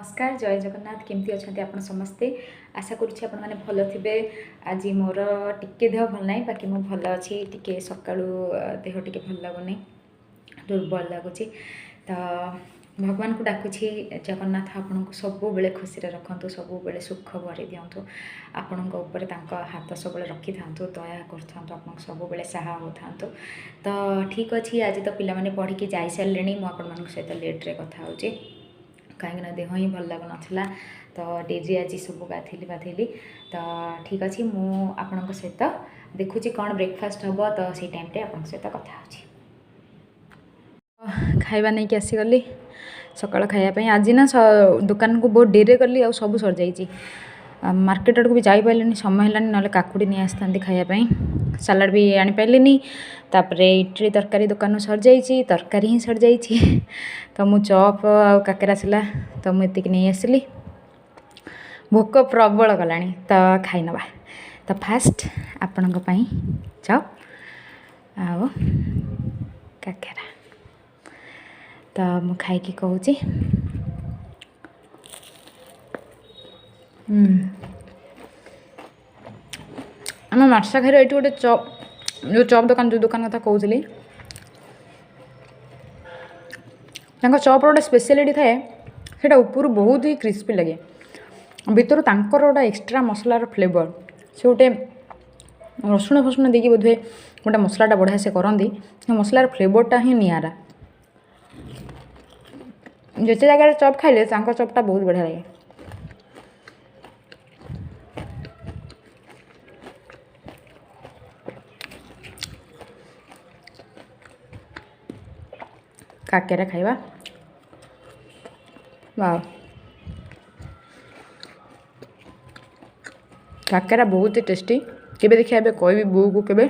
नमस्कार जय जगन्नाथ केमती अच्छा आप समस्ते आशा करुँच आप भल थे। आज मोर टिके देह भल ना बाकी मु भल अच्छी टे सका देह टे भल लगुनि दुर्बल लगुच तो भगवान को डाकुची जगन्नाथ आपन को सब बेले खुशी रखु सब बेले सुख भरी दिंतु आपण हाथ सब रखी था दया कर सब बेले साहा हो था। तो ठीक अच्छे आज तो पिला पढ़ी जा सारे मुझे सहित लेट्रे कथा हो कहीं देह ही भल लगुन तो डेरी आज सब गाधेली तो ठीक अच्छे मुझे सहित देखुची कौन ब्रेकफास्ट हम तो से टाइम आप सहित कथा खाइबा नहीं कि आसीगली सकाल खायापी आज ना दुकान को बहुत डेरी गली आ सब सर जाइए मार्केट आड़ को भी जापारे समय है ना काकुड़ी नहीं आसता खायापी सालाड भी आनीपारे तापर इडली तरकारी दुकान सर जाइए तरकारी ही सर जाइए तो मु चॉप आ काकेरा आसला तो मुझे नहीं आसली भोक प्रबल गला तो खाई नवा तो फास्ट आपण चॉप आ काकेरा तो मु खाई कहूँ आम मार्सा खाई ये गोटे चॉप जो चॉप दुकान जो दुकान कथा कहूली चॉप गोटे स्पेशलिटी थाए से ऊपर बहुत ही क्रिस्पी लगे भितर तांकर गोटे एक्सट्रा मसलार फ्लेवर से गोटे रसुण फसुण देकी बोधे गोटे मसलाटा बढ़िया से करती मसलार फ्लेवरटा ही निरा जिते जगह चॉप खाइले चॉपटा बहुत बढ़िया लगे काकेरा खाइबा वाह काकेरा बहुत ही टेस्टी केबे देखिए कह बो को केबे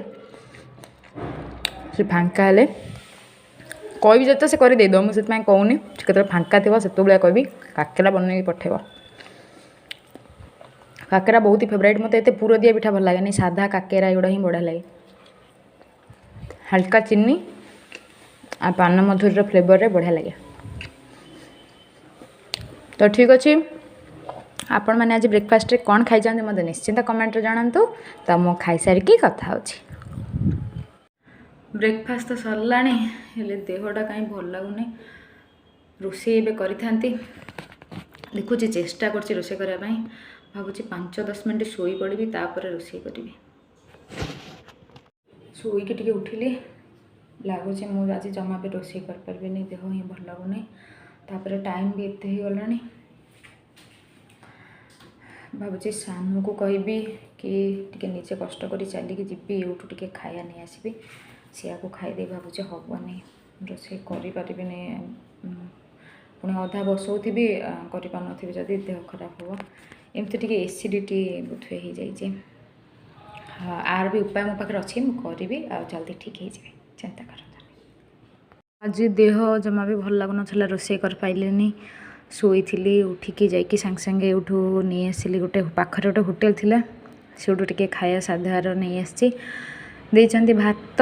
से फांका हेले कह जो से कर देद मुझे कहूनी के फांका थी से कह काकेरा बनई पठेब काकेरा बहुत ही फेवरेट मत ये पूरा दिया पिठा भल लगे साधा काकेरा एगुड़ा ही बढ़िया लगे हल्का चीनी आ पान मधुर फ्लेवर रे बढ़िया लगे तो ठीक अच्छे आपण मैंने आज ब्रेकफास्ट रे कौन खाई मत निश्चिंत कमेंट जानतु तो मु खाई सारिकी कथा होची ब्रेकफास्ट तो सरला देहटा कहीं भल लगुनि रोषे करी देखुची चेष्टा कर रोषे करने भावुँ 5-10 मिनट शोई पड़ी तापर रोषे करी शोईकी टे उठिली लगुच मुझे आज जमा भी रोषे कर देह ही भल लगुनि तापर टाइम भी एत ही गला भावुँ सानू को कहबी कि टे निजे कष्ट कर चलिकी जी यूटू टे खाया नहीं आसबि सिया को खाईदे भावुँ हेनी रोषे करें पुणी अधा बसौथी कर जदि देह खराब हो एमती टे एसिडिटी बोधे हो जाए आर भी उपाय मो पाखे अच्छी मुझे आ जल्दी ठीक हो जाए चिंता कर आज देह जमा भी भल लगुन रोषे कर पाइलेनी शोई थी उठिकी जाकि सांगे सांगे उठू नहीं आसली गोटे पाखरे गोटे होटेल थिला से टे खाया साधार नहीं आसी भात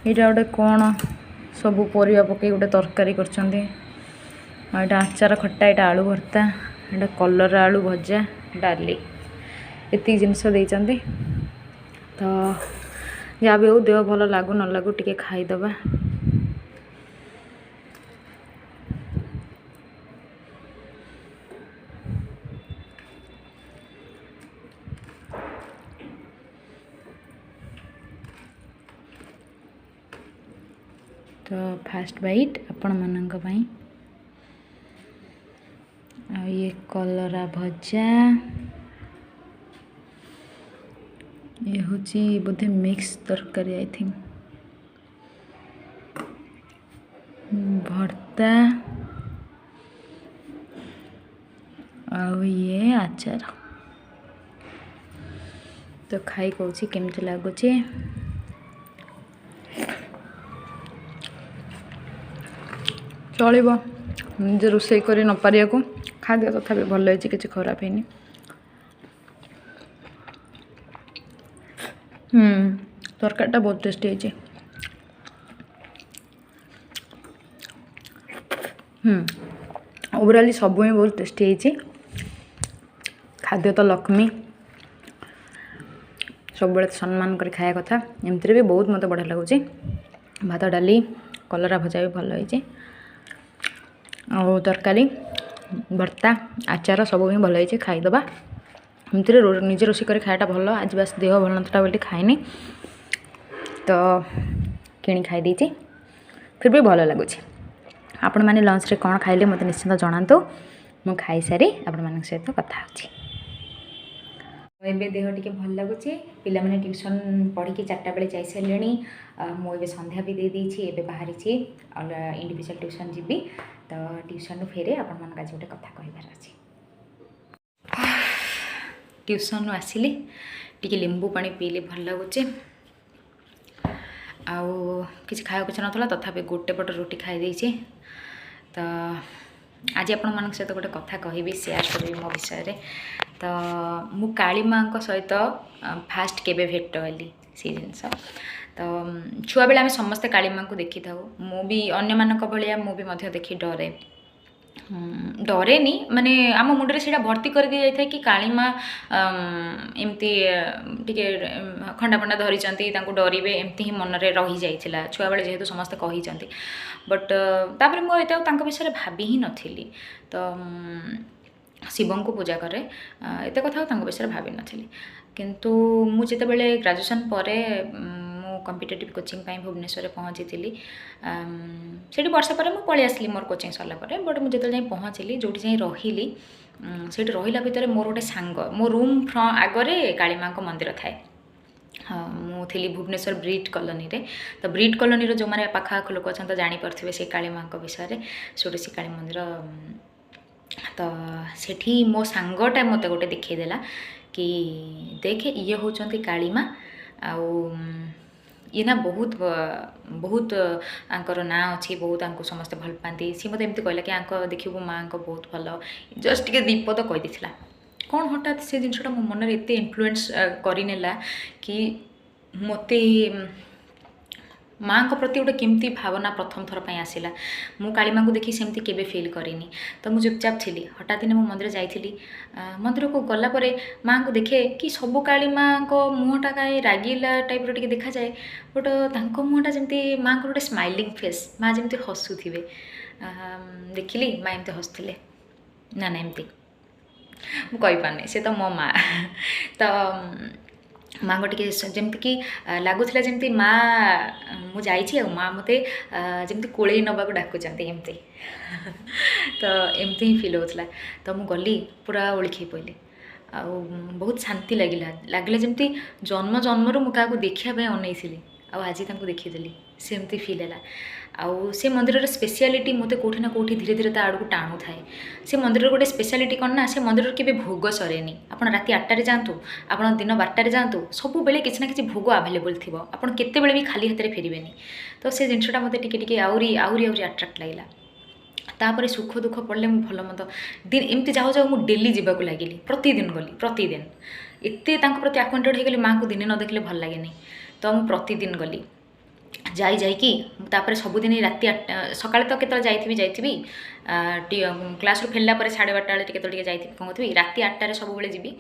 यहाँ गोटे कौन सब परिया पकई गोटे तरकारी कर आचार खट्टा यहाँ आलू भर्ता यहाँ कलर आलू भजा डाली एति जिनस देते तो जहाँ भी हो देह भल लगू न लगू टे खाईदबा तो फास्ट बाइट आपण मानक पई आ ये कलरा भजा ये होची बोधे मिक्स तरकारी आई थिंक भर्ता आ ये आचार तो खाई कहूँ केमती लगुच चलो निजे रोषे कर न पारिया को खा दिया तथा भल होती किसी खराब है तरकारीटा बहुत टेस्टी है ओवराली सब ही बहुत टेस्टी होती। खाद्य तो लक्ष्मी, सब सम्मान कर खाया कथा। एमती भी बहुत मत बढ़िया लगुच। भात डाली कलरा भजा भी भल होती, तरकारी भर्ता आचार सब भी भल होती। खाईदबा एमती निजे रोषे कर खायाटा भल। आज बास देह भल नथा बोली खाएनी तो किणी खाई देती, फिर भी भल लगुच। आपण मैंने लंच रे कौन खाइले मत निश्चिंत जनातु। मु खाई सारी आपण मान सहित कथा होची। एबे देह टिके भल लगुच। पिला माने ट्यूशन पढ़ी कि 4टा बेले जाई सारे। मु एबे संध्या भी दे देछि। एबे बाहरी छी और इंडिविजुअल ट्यूशन जीबी तो ट्यूशन फेरे आपण मान आज गोटे कथा कहबार अछि। ट्यूशन आसिली टिके लेंबू पानी पीले भल लगुच। आउ किसी खाया कुछ ना तथापि गोटे पट रोटी खाई देछि। तो आज आपण मान सहित गोटे कथा कहबी, शेयर करी मो विषय। तो मु काली माँ सहित फास्ट केबे भेट हेली से जिनस। तो छुआ बेले आम समस्ते काली माँ को देखी था। मु भी अन्य मानक भलिया मु भी मध्य देखी डरे डरेनी, माने आम मुंडे से भर्ती कर दी जाए कि काली माँ एमती टिके खंडा फंडा धरी डरवे एमती ही मन में रही जाइला छुआ बेले जेहेतु समस्ते कही। बट तापर मुझे विषय भाभी ही नथिली। तो शिवं को पूजा करे एत कथा विषय भावी नी। किंतु मुझे बेले ग्रेजुएशन पर कॉम्पिटिटिव कोचिंग भुवनेश्वर पहुँची थी। से वर्ष पर मुझे पलि आसली मोर कोचिंग सरला। बट मुझे जो पहुँचली जो रही से रहा भितर मोर गोटे सांग मो रूम आगरे काली माँ मंदिर थाए। मुझे भुवनेश्वर ब्रिट कॉलोनी रे। तो ब्रिट कॉलोनी जो मैंने पाखापाख लोक अच्छा तो जापे से काली माँ विषय षोडशी काली मंदिर। तो सेठी मो सांगटा मत गोटे देखईदेला कि देखे ये होचंती काली माँ आउ ये ना बहुत बहुत आंकर ना अच्छी बहुत आंको समस्ते भल पाती। सी मत एमती कहला कि आंक देखू माँ को बहुत भल जस्ट टे दीप तो कहीदेला कौन हठात से जिनटा मो मन एत इन्फ्लुएंस करनेला कि मते माँ को प्रति गोटे केमती भावना प्रथम थर पर आसला। मु काली माँ को देखी सेमती केबे फील करिनी। तो मुझे चुपचाप थी। हठात दिन मु मंदिर जाइली। मंदिर को गला परे माँ को देखे कि सबू काली माँ को मुहटा कहीं रागिला टाइप रे देखा जाए। बट तांको मुहटा जमती माँ को गोटे स्माइलिंग फेस माँ जमती हसुवे देखिली माँ एमती हसुले ना ना एमती मु कही पारनी से तो मो माँ। तो माँ को टे जमती कि लगुला जमती माँ मु जाइए माँ मत जमती कोड़े नवा डाकुचंती एमती। तो एमती ही फिल होता। तो मु गली पूरा ओळखी पड़ली आ बहुत शांति लगिला जमती जन्म जन्मरू मु क्या देखा अनईली आज देखीदेली सेमती फिल है। आउ से मंदिर स्पेशलिटी मत कौटी ना कौटी धीरे धीरे आड़ को टाणु थाए। से मंदिर गोटे स्पेशलिटी कौन ना से मंदिर के भोग सरेनी। आपड़ राति 8टारे जातु आप दिन 12टारे जातु सब बेले किसी ना किसी भोग आभेलेबल थी आपड़ केते बेले भी खाली हाथ में फेरबेनी। तो से जिनटा मत टिके आउरी अट्राक्ट लगिला। तापर सुख दुख पड़े मुझे भल मत दिन एमती जाऊ जाऊ मुझे डेली जावाक लगिली प्रतिदिन गली प्रतिदिन एत प्रति आक्वेंटेड होगली माँ को दिने न देखले भल लगे। तो मुझे प्रतिदिन गली जाकि सबुदिन राति सका तो के जाइबी क्लास रू फेरला 12:30 बेले टे जाइए कौन कही राति 8टारे सब बेले जी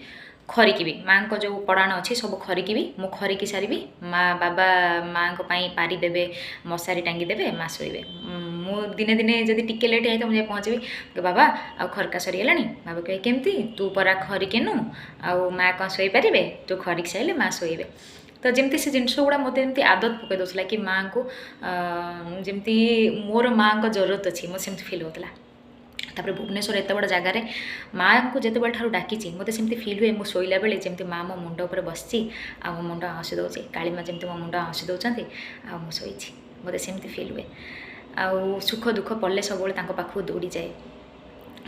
खरिकी माँ को जो पड़ाण अच्छी सब खरिकी मु खरिकी सारी माँ बाबा माँ को पारी देवे मशारी टांगी देवे माँ शोबे। मु दिने दिने जब टिके लेट है तो मुझे पहुँचबी बाबा आ खरका सरीगला बाबा कहे केमती तू परा खरिकेनु आउ माँ कौन शोई पारे तू खरिक सारे माँ शोबे। तो जमती से जिनस गुड़ा मत एमती आदत पकई दूसरा कि माँ को जमती मोर माँ को जरूरत अच्छी मत सेमती फिल होता। तापर भुवनेश्वर एत बड़ जगार माँ को जिते बड़े ठार डाकी मत सेमती फिल हुए मुझे शोला बेले जमी माँ मो मुंड उपर बस मो मुंड हसी दौर काली माँ जमी मो मुंड हसी दौरान मुझे मत सेमती फिल हुए। आउ सुख दुख पड़े सब पाखु दौड़ी जाए।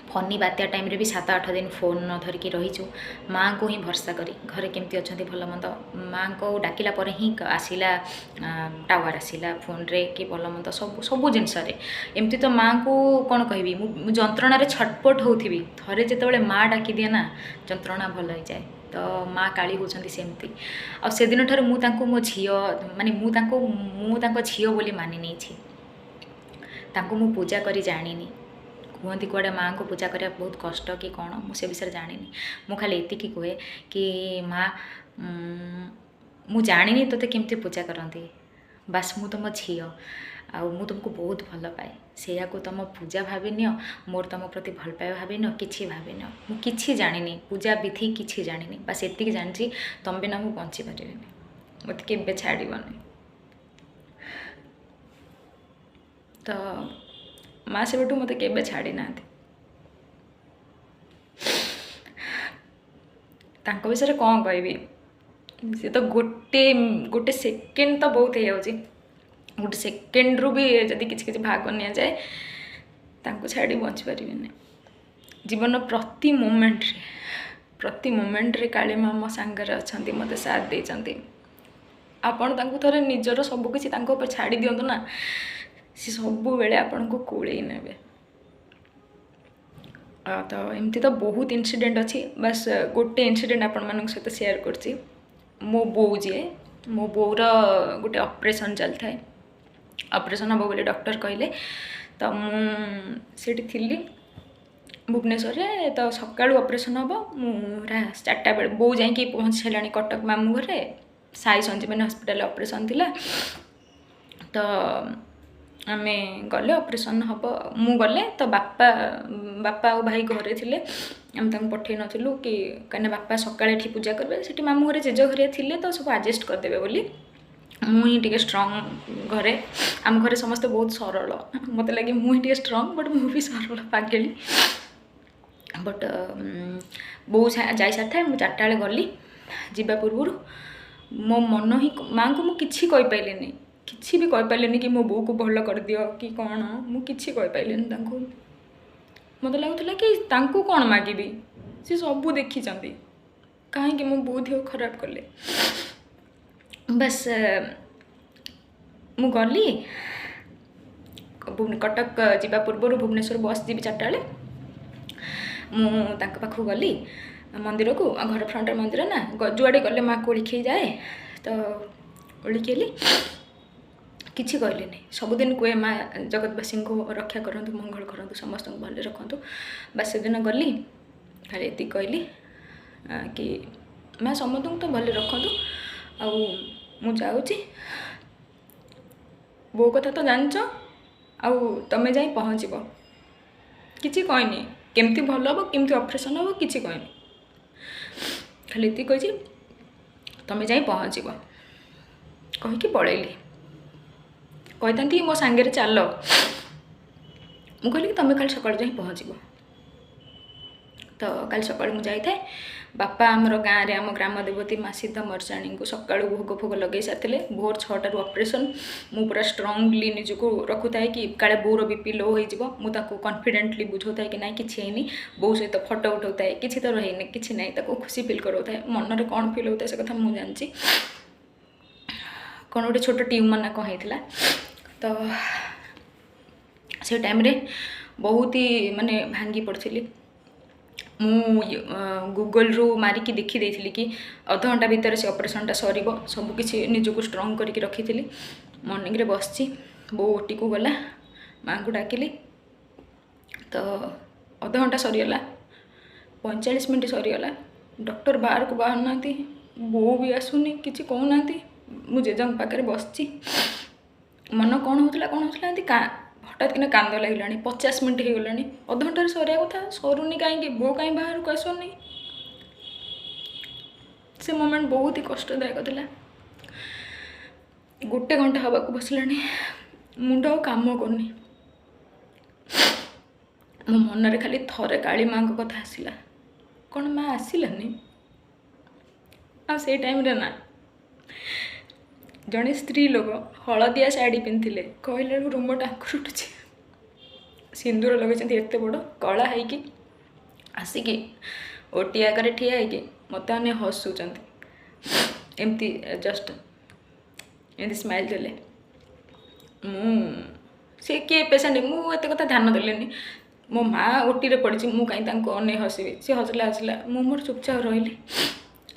फनी बात्या टाइम रे भी 7-8 दिन फोन न धरिकी रहीचु माँ को ही भरसा करी घरे केमती अच्छा भल मंद माँ को डाकिला पर ही आसला टावर आसला फोन रे कि भल मंद सब सब जिनस एमती। तो माँ को कौन कहबी मु जंत्रणा छटपट होउथिबी थरे जेतेबेले माँ डाकी दिए ना जंत्रणा भल हो जाए। तो माँ काली होचंती सेमती आ से दिन ठार मो झियो माने मु झियो बोली मानि नहीं छी तांको मु पूजा करी जानिनी कहते कुआड़े माँ को पूजा करने बहुत कष्ट कि कौन मुझे विषय जानी मु खाली एतिकी कहे कि माँ मु जानी तोते केमती पूजा करती बास मु तुम झी आउ मु तुमको बहुत भल पाए से तुम पूजा भावी नियो मोर तुम प्रति भल पाए भावी नियो किछि भावी नियो मु किछि जानी पूजा विधि किछि जानी बास एतिकी जानी तुम बिना मु बंची पारे मत के छाड़बनी तो माँ से बेटू मत के छाड़ी ना विषय कौन कह सी तो गोटे गोटे सेकेंड तो बहुत हो गोटे सेकेंड रू भी जदि किसी भाग नि जाए छाड़ी बंची पारे जीवन प्रति मोमेंट रे काली माँ मो सांगरे अच्छा मत साथ देती आपण थोड़े निजर सबकि छाड़ी दिंतु ना सी सब बेले आपण को कोड़े ने तो एमती तो बहुत इनसीडेंट अच्छी बस गोटे इनसीडेंट आपण मान सहित शेयर करछि मो बो जे मो बोर गोटे ऑपरेशन चलता है ऑपरेशन हम बोले डॉक्टर कहले तो मुझे थी भुवनेश्वर तो सकाळु ऑपरेशन हम मुझे 4टा बेले बो जाकि पहुँची सारे कटक मामू घरे साई संजीवनी हॉस्पिटल ऑपरेशन थिला तो आमे गले ऑपरेशन हम मु गले तो बापा और भाई घरे थिले आम तक पठे नथिलु कि कहीं बापा सकाळे एठी पूजा करबे सेठी मामू घरे जेज घरे थिले तो सब एडजस्ट करदेबे बोली मुई टिके स्ट्रांग घरे आम घरे समस्ते बहुत सरल मत लगे मुई टिके स्ट्रांग बट मु भी सरल पागेली बट बो जाई साथा मु 4टा बेले गली जीवा पूर्व मो मन ही माँ को मुझे किसी भी कहीपारे कि मो बो को भल कर दियो कि कौन मुझे कहीपारे मत लगुला कि कौन मागिबी सी सबू देखी कहीं मो बो देह खराब कले बस मु गली कटक जीवा पूर्व भुवनेश्वर बस जी 4टा बेले मुझे पाखु गली मंदिर को घर फ्रंट मंदिर ना जुआड़े गले माँ को ओलिखे जाए तो ओलिखेली किसी कहले सबुदिन कहे माँ जगतवासी को रक्षा करूँ मंगल करूँ समस्त भले रखु बस से दिन गली खाली ये कहली कि माँ समस्त तो भले रखु आउची बो कथा तो जानच आउ तमें जा पहुँचब किसी कहनी केमती भल हम केमती ऑपरेशन हम किसी कहनी खाली ये कही तमें जा पहुँचब कहीकि पलैली कहता मो सांगे चल मु कहली तुम कल सकाल जा पहुँचब तो कल सकाल मुझे जाए बापा आमर गाँव में आम ग्राम देवती माँ सिद्ध मरचाणी को सका भोग फोग लगे सारे भोर 6टार ऑपरेशन मु पूरा स्ट्रांगली निजको रखुए कि काले बोर बीपी लो हो कॉन्फिडेंटली बुझाए कि ना कि बो सहित फोटो उठाए कि तो रही कि ना खुशी फिल कराए मनरे कौन फिल होता है से कथा मुझे जानी कौन गोटे छोट ट्यूमर ना कौन होता तो से टाइम रे बहुत ही माने भांगी पड़ी मु गूगल रू मारिकी देखी देती कि अध घंटा भितर से ऑपरेशनटा सर सबकि निजक स्ट्रांग करके रखी थी मॉर्निंग रे बसची बो ओटी को गला माँ को डाकिली तो अध घंटा सरीगला 45 मिनट सरीगला डॉक्टर बाहर को बाहर ना बो भी आसुनी किसी कहूना मु जेजंग पाखे बसची मन कौन होता हठात कि कांद लगे 50 मिनट हो गला अध घंटे सरिया कथा सरुनी कहीं बो कहीं बाहर को आसुनी से मोमेंट बहुत ही कष्टदायक था गोटे घंटा हवा को बसला मुंड काम करनी मो मन खाली थरे काली माँ को कथा आसला कौन माँ आसलानी आ टाइम रे ना जड़े स्त्री लोक हलदिया शाढ़ी पिंधे कहले रूम टाँकुर उठुचे सिंदूर लगे एत बड़ कला है आसिकी ओटी आगे ठिया है मत मैंने हसुँच एमती जस्ट एमती स्माइल देले से किए पेसेंट मुझे कथा ध्यान देनी मो माँ ओटी पड़ी मु कहीं अने हसबी सी हसला हसला मु मोर चुपचाप रही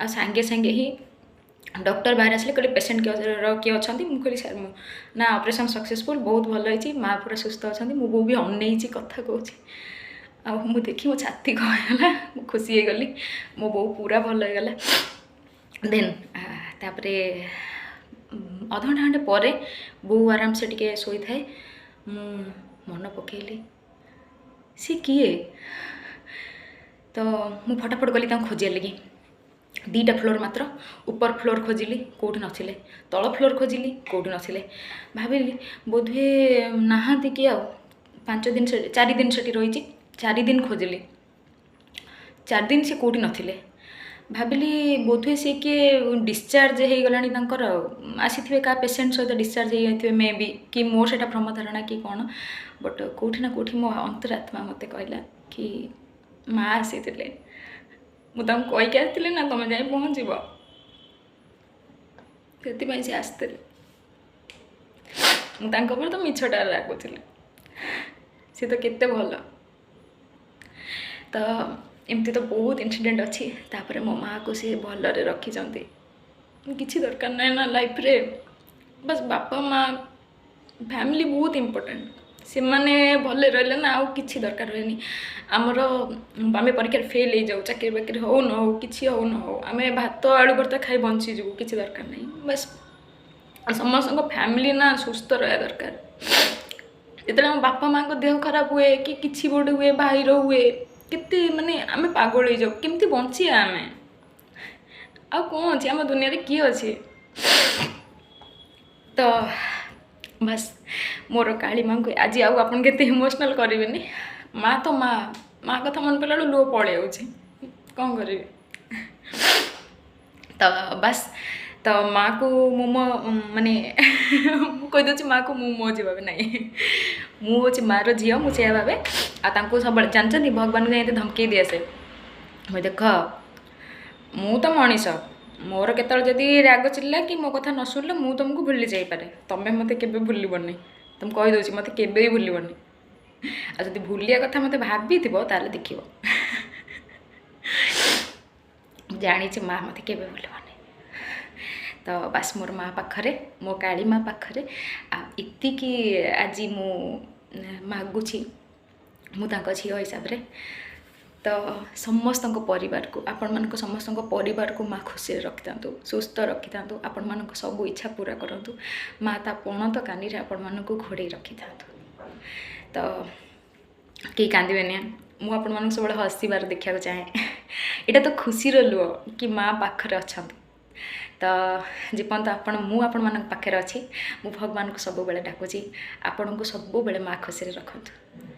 आ सांगे सांगे ही डॉक्टर बाहर आसिले कहले पेसेंट किए अच्छा मुझे सर मु ना ऑपरेशन सक्सेसफुल बहुत भल होती माँ पूरा सुस्थ अच्छा मो बो भी अनई कथा कहूँ आ देखी मो छाती कहला खुशी हो गली मो बो पूरा भल हो गला देन तापरे अधघंटा घंटे पर बो आराम से टिके शोई थाए मु मन पकईली सी किए तो मु फटाफट गली खोजिया लगी 2टा फ्लोर मात्र ऊपर फ्लोर खोजिली कौटी नथिले तल फ्लोर खोजिली कौटी नथिले भाविली बोधे नहांती कि आ 5 दिन 4 दिन से रही 4 दिन खोजिली 4 दिन से कौटी नथिले भाविली बोधे सी किए डिस्चार्ज हो गला आसी क्या पेसेंट सहित डिस्चार्ज हो मे बी कि मोर से भ्रम धारणा कि कौन बट कौटी ना कौटी मो अंतरात्मा मत कहला कि माँ आसी मुझे कहीकि आसती ना तुम जाए पहुँचब से आसते मुझे तो मिछटा लगुली सी तो केते भल तो एमती तो बहुत इनसीडेंट अच्छी तापर मो माँ को सी भलरे रखी किसी दरकार ना ना लाइफ रे बस बापा माँ फैमिली बहुत इम्पोर्टेंट से माने भले रही ना आउ कि दरकार रहे आमर आम परीक्षा फेल हो जाऊ चाकरी बाकरी हो न हो कि हो न हो आम भात आलू भर्ता खाई बंचीजु किसी दरकार नहीं बस समस्त फैमिली ना सुस्थ रहा दरकार जो बापा माँ को देह खराब हुए कि किसी गोटे हुए भाईर हुए केते माने आम पागल हो जाऊ केमती बंचिया आम आ कौन अच्छे आम दुनिया किए अच्छे तो बस मोर काली माँ को आज आउ आपन के इमोशनल करें माँ तो माँ कथा मन पड़ा लुह पड़े कौन करें तो बस तो माँ को मो माने कहीदे माँ को मो जी भावे ना मुझे माँ झील मुझे भावे आपको सब जानते भगवान को जाते धमकी दिए से मुझे देख मु तो मनीष मोर केतल राग चिल्ला कि मो कथा न शुणिले मु तुमको भूली जापे तुम्हें मत के भूलबनी तुम कहीदे मत के भूलबनी आ जब भूलिया कथा मत भाभी ताले देख जानी माँ मत के भूलबनी तो बस मोर माँ पाखरे मो काली माँ पाखरे आती आज मु मागुची मुझे झील हिसाब से तो समस्त परिवार को आपण मान समस्त परिवार को माँ खुशी रखि था सुस्थ रखि था आपण मान सब इच्छा पूरा करूँ माँ ता पणत कानी आपण मान घोड़े रखि था तो कई कांदे मुझे आपण मान सब हसबार देखा चाहे यहाँ तो खुशी लुह कि माँ पाखरे अच्छा तो जेपर्यंत आपण मान पाखे अच्छी मु भगवान को सब बेले डाकुची आपण को सब बेले माँ खुशी रखु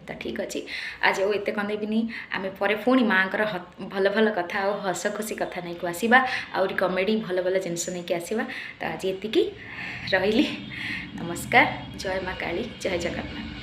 तो ठीक अच्छे आज एत कंदेबी आम पर पुणी माँ भल भल कथा और हस खुशी कथा नहीं को आसवा आउरी कमेडी भल भल जिनस नहीं आसवा तो आज ये रही नमस्कार जय माँ काली जय जगन्नाथ।